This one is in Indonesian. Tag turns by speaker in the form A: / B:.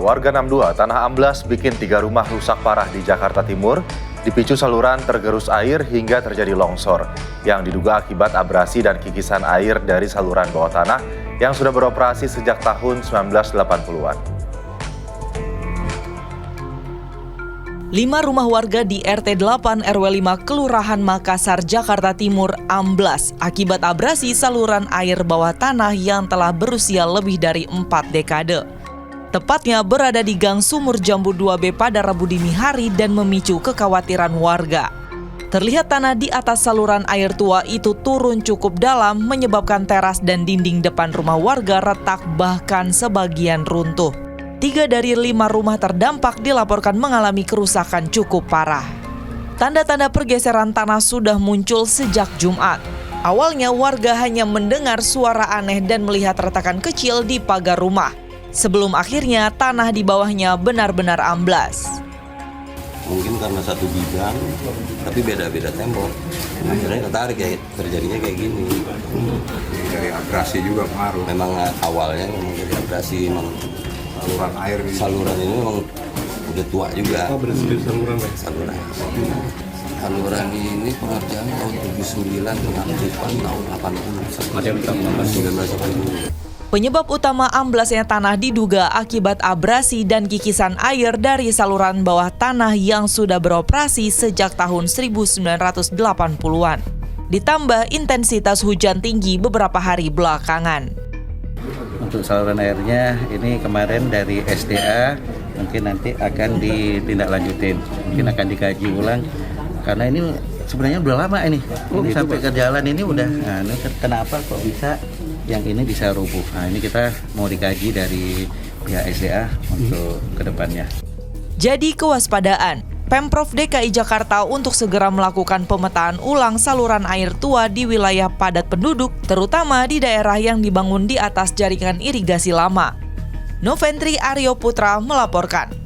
A: warga 62 tanah amblas bikin 3 rumah rusak parah di Jakarta Timur, dipicu saluran tergerus air hingga terjadi longsor, yang diduga akibat abrasi dan kikisan air dari saluran bawah tanah yang sudah beroperasi sejak tahun 1980-an.
B: 5 rumah warga di RT 8 RW 5 Kelurahan Makassar, Jakarta Timur amblas akibat abrasi saluran air bawah tanah yang telah berusia lebih dari 4 dekade. Tepatnya berada di Gang Sumur Jambu 2B pada Rabu dini hari dan memicu kekhawatiran warga. Terlihat tanah di atas saluran air tua itu turun cukup dalam menyebabkan teras dan dinding depan rumah warga retak bahkan sebagian runtuh. 3 dari 5 rumah terdampak dilaporkan mengalami kerusakan cukup parah. Tanda-tanda pergeseran tanah sudah muncul sejak Jumat. Awalnya warga hanya mendengar suara aneh dan melihat retakan kecil di pagar rumah. Sebelum akhirnya tanah di bawahnya benar-benar amblas.
C: Mungkin karena satu bidang, tapi beda-beda tembok. Akhirnya ketarik ya, terjadinya kayak gini.
D: Dari abrasi juga pengaruh.
C: Memang awalnya memang dari abrasi, memang saluran ini memang udah tua juga.
D: Oh, berarti saluran ya?
C: Saluran ini pengerjaan tahun 79, pengaktifan tahun 80.
B: Penyebab utama amblasnya tanah diduga akibat abrasi dan kikisan air dari saluran bawah tanah yang sudah beroperasi sejak tahun 1980-an. Ditambah intensitas hujan tinggi beberapa hari belakangan.
E: Untuk saluran airnya ini kemarin dari SDA mungkin nanti akan ditindaklanjutin, mungkin akan dikaji ulang karena ini sebenarnya udah lama ini sampai ke jalan ini udah. Nah, ini kenapa kok bisa yang ini bisa rubuh? Nah, ini kita mau dikaji dari pihak SDA untuk kedepannya.
B: Jadi kewaspadaan Pemprov DKI Jakarta untuk segera melakukan pemetaan ulang saluran air tua di wilayah padat penduduk, terutama di daerah yang dibangun di atas jaringan irigasi lama. Noventri Aryo Putra melaporkan.